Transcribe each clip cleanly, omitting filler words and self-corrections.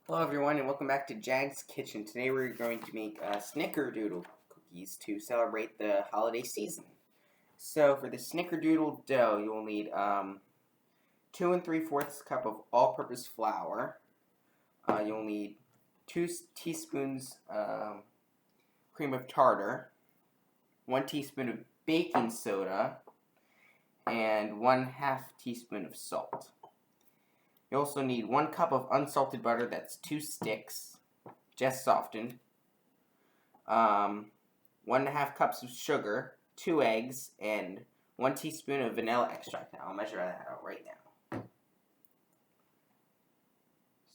Hello everyone and welcome back to JAGS Kitchen. Today we're going to make Snickerdoodle cookies to celebrate the holiday season. So for the Snickerdoodle dough, you'll need 2 3/4 cup of all-purpose flour. You'll need 2 teaspoons cream of tartar, 1 teaspoon of baking soda, and 1/2 teaspoon of salt. You also need 1 cup of unsalted butter, that's 2 sticks, just softened. 1.5 cups of sugar, 2 eggs, and 1 teaspoon of vanilla extract. Now, I'll measure that out right now.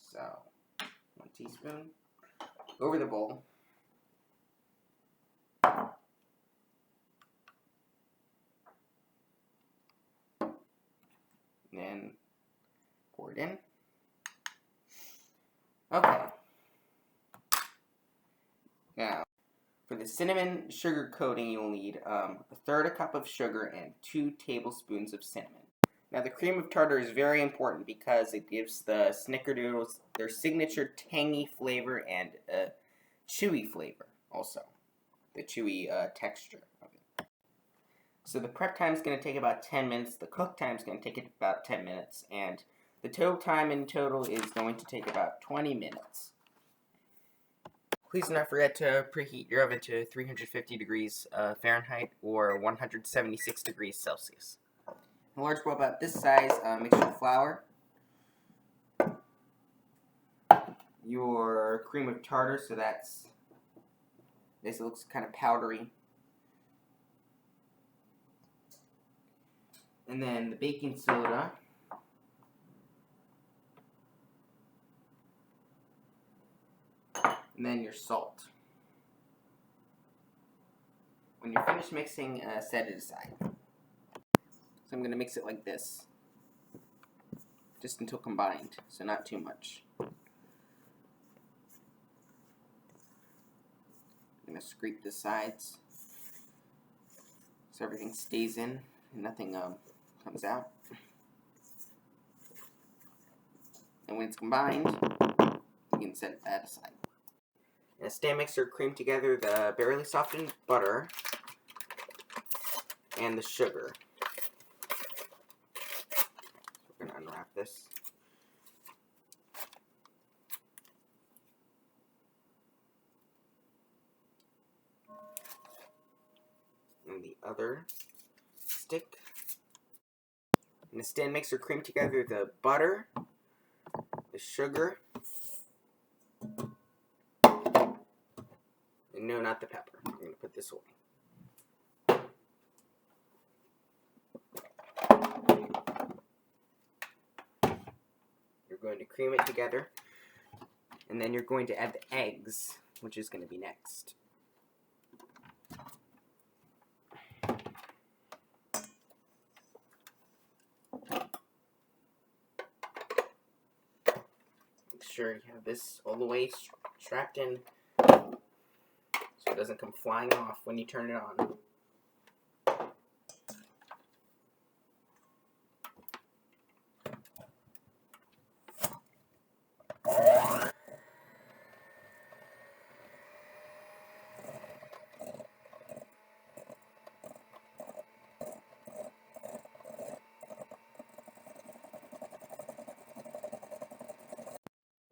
So, 1 teaspoon over the bowl. Then pour it in. Okay. Now, for the cinnamon sugar coating, you'll need 1/3 cup of sugar and 2 tablespoons of cinnamon. Now, the cream of tartar is very important because it gives the Snickerdoodles their signature tangy flavor and a chewy flavor also. The chewy texture of it. So the prep time is going to take about 10 minutes. The cook time is going to take about 10 minutes. And the total time in total is going to take about 20 minutes. Please do not forget to preheat your oven to 350 degrees Fahrenheit or 176 degrees Celsius. A large bowl about this size, mix your flour, your cream of tartar, so this looks kind of powdery, and then the baking soda, and then your salt. When you're finished mixing, set it aside. So I'm going to mix it like this, just until combined, so not too much. I'm going to scrape the sides so everything stays in and nothing comes out. And when it's combined, you can set that aside. In a stand mixer, cream together the barely softened butter and the sugar. We're going to unwrap this. And the other stick. In a stand mixer, cream together the butter, the sugar, and no, not the pepper. I'm going to put this away. You're going to cream it together, and then you're going to add the eggs, which is going to be next. Make sure you have this all the way strapped in so it doesn't come flying off when you turn it on.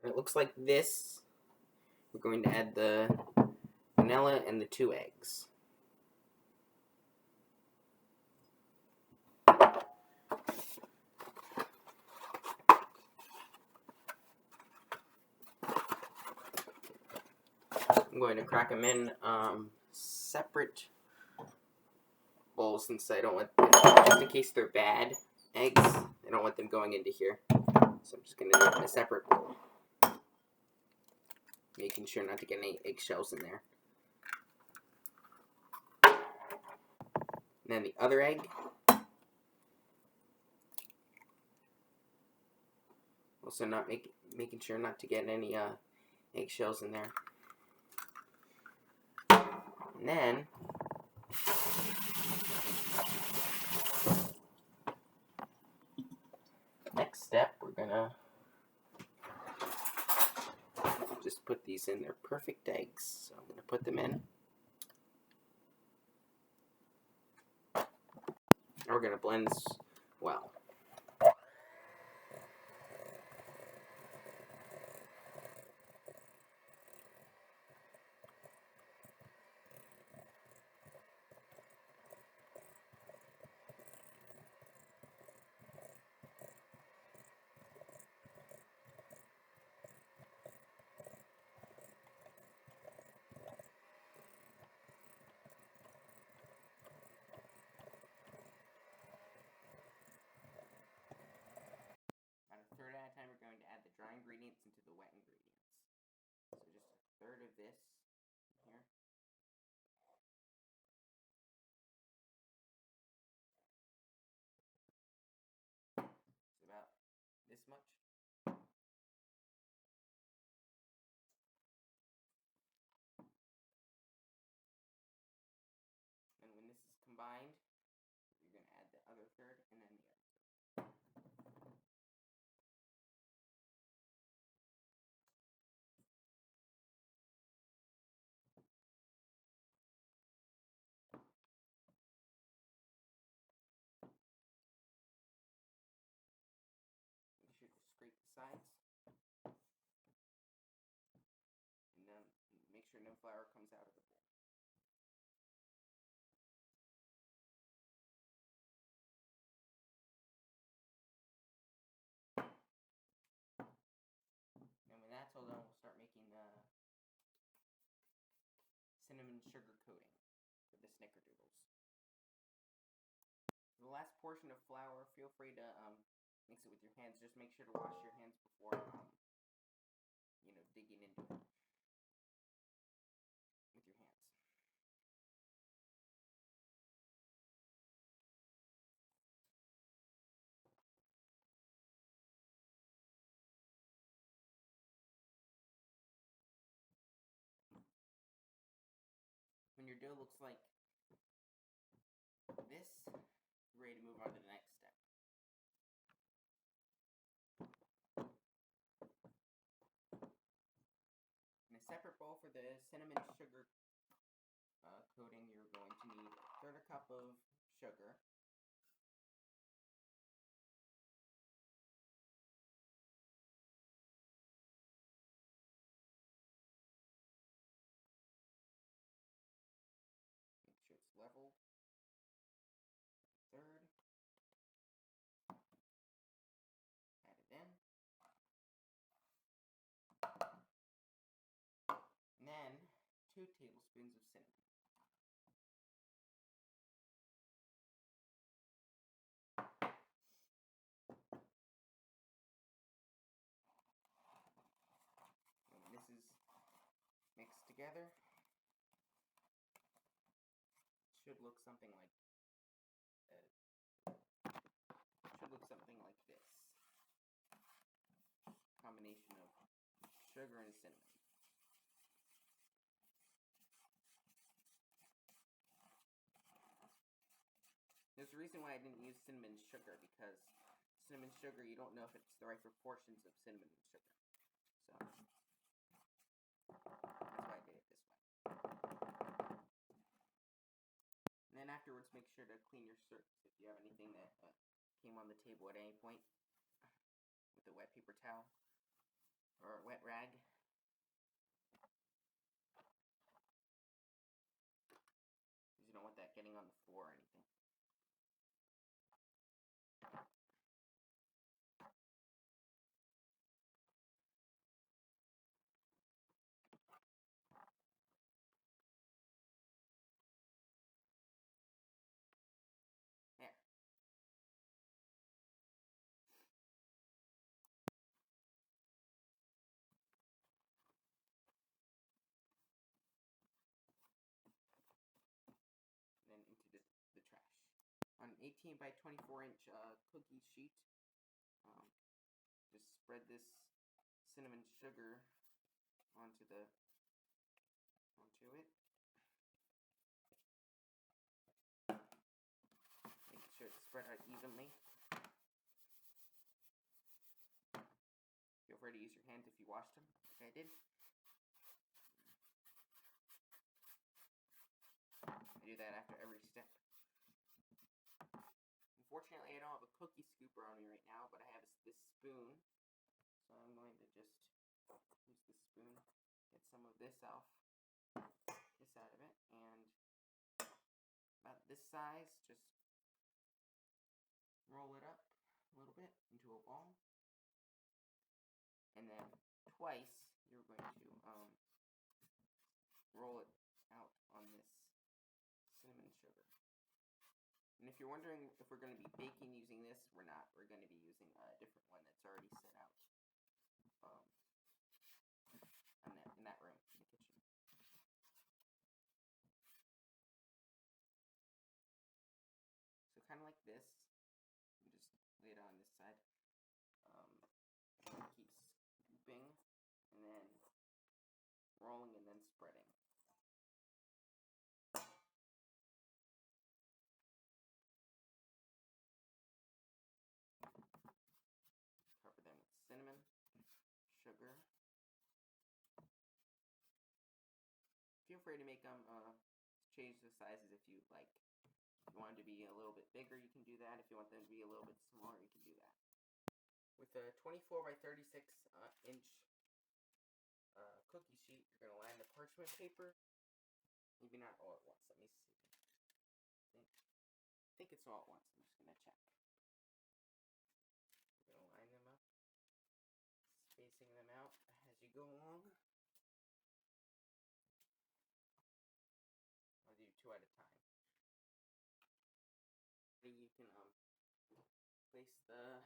It looks like this. We're going to add the vanilla and the 2 eggs. I'm going to crack them in separate bowls since I don't want, just in case they're bad eggs, I don't want them going into here. So I'm just going to do it in a separate bowl. Making sure not to get any eggshells in there. And then the other egg. Also making sure not to get any eggshells in there. And then next step, we're gonna put these in. They're perfect eggs. So I'm going to put them in. And we're going to blend this well. About a third at a time, we're going to add the dry ingredients into the wet ingredients. So just a third of this here. It's about this much. And when this is combined, you're going to add the other third and then the other third. You should scrape the sides. And then make sure no flour comes out of the bowl. And when that's all done, we'll start making the cinnamon sugar coating for the Snickerdoodles. For the last portion of flour, feel free to mix it with your hands. Just make sure to wash your hands before digging into it with your hands. When your dough looks like this, you're ready to move on to the next step. In a separate bowl for the cinnamon sugar coating, you're going to need a third a cup of sugar, make sure it's leveled, third, add it in, and then 2 tablespoons of cinnamon. And when this is mixed together, it should look something like this. Combination of sugar and cinnamon. There's a reason why I didn't use cinnamon sugar, because cinnamon sugar, you don't know if it's the right proportions of cinnamon and sugar. So that's why I did it this way. And then afterwards, make sure to clean your surface if you have anything that came on the table at any point with a wet paper towel or a wet rag. Because you don't want that getting on the floor or anything. There. And then into the trash. On an 18 by 24 inch cookie sheet, just spread this cinnamon sugar onto it. Make sure it's spread out evenly. Feel free to use your hands if you washed them, like I did. after every step. Unfortunately, I don't have a cookie scooper on me right now, but I have this spoon. So I'm going to just use the spoon, get some of this out of it, and about this size, just roll it up a little bit into a ball. And then twice, you're going to roll it out on this cinnamon sugar. And if you're wondering if we're going to be baking using this, we're not. We're going to be using a different one that's already set out in that room, in the kitchen. So kind of like this. And just lay it on this side. Keep scooping, and then rolling, and then spreading. Cover them with cinnamon, sugar. Feel free to make them change the sizes if you like. If you want them to be a little bit bigger, you can do that. If you want them to be a little bit smaller, you can do that. With a 24 by 36 inch cookie sheet, you're going to line the parchment paper. Maybe not all at once. Let me see. I think it's all at once. I'm just going to check. You're going to line them up, spacing them out as you go along. I'll do 2 at a time. You can place the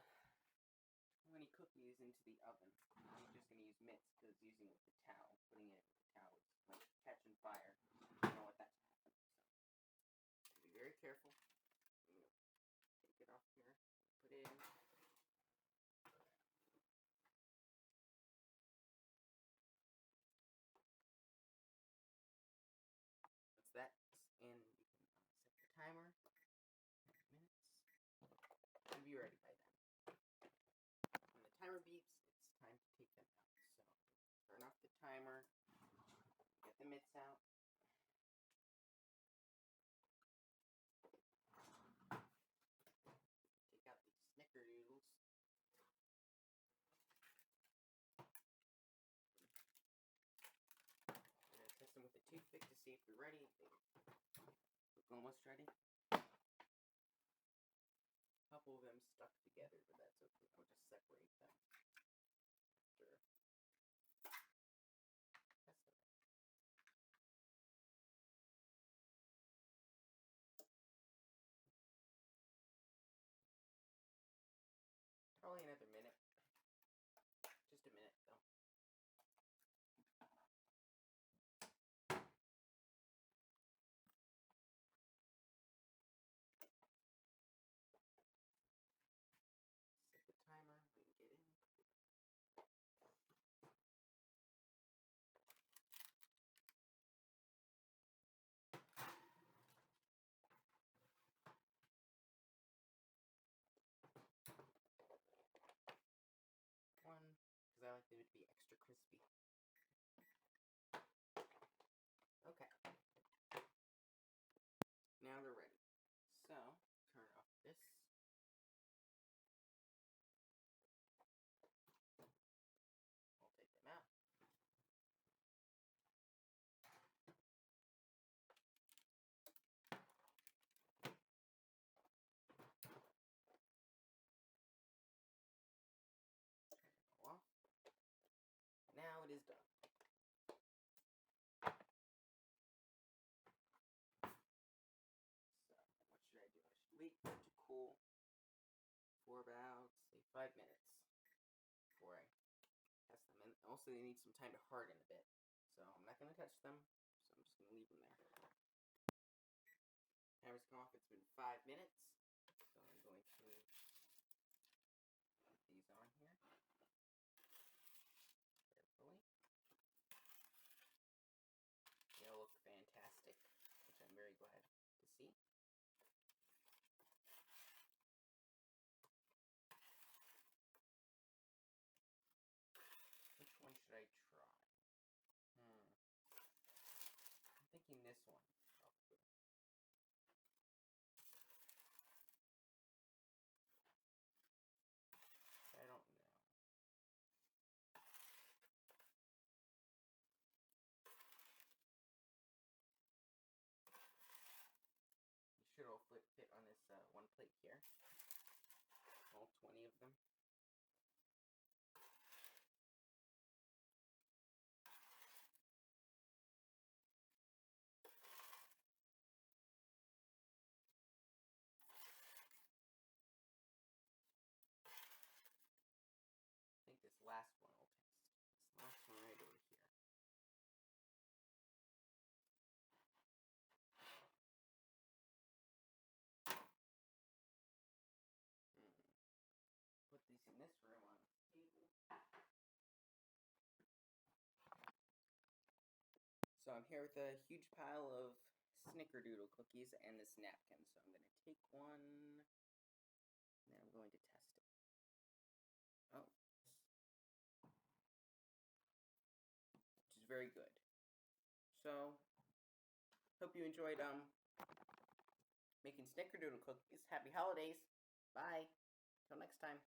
20 cookies into the oven. I'm just going to use mitts because using it with the towel, putting it with the towel is like catching fire. I don't know what that's happening. So be very careful. I'm going to take it off here, put it in. That's that, and you can set your timer. 10 minutes. You'll be ready by then. When the timer beeps, it's time to take them out. So turn off the timer, get the mitts out. Take out these Snickerdoodles. I'm going to test them with a toothpick to see if they're ready. They look almost ready. A couple of them stuck together, but that's okay. I'll just separate them. After test them. Probably another minute. Just a minute, though. Set the timer when you get in. One, because I like them to be extra crispy. Okay. Now they're ready. So, turn off this. I'll take them out. Turn it all off. Now it is done. So, what should I do? I should wait for it to cool for about, say, 5 minutes before I test them. And also, they need some time to harden a bit. So, I'm not going to touch them. So, I'm just going to leave them there. Timer's come off. It's been 5 minutes. So, I'm going to put these on here carefully. They'll look fantastic, which I'm very glad to see. Which one should I try? I'm thinking this one, probably. plate here. All 20 of them. I think this last one will taste. This last one right over here. Put these in this room on the table. So I'm here with a huge pile of Snickerdoodle cookies and this napkin. So I'm going to take one, and then I'm going to test it. Oh, which is very good. So, hope you enjoyed making Snickerdoodle cookies. Happy holidays. Bye. Till next time.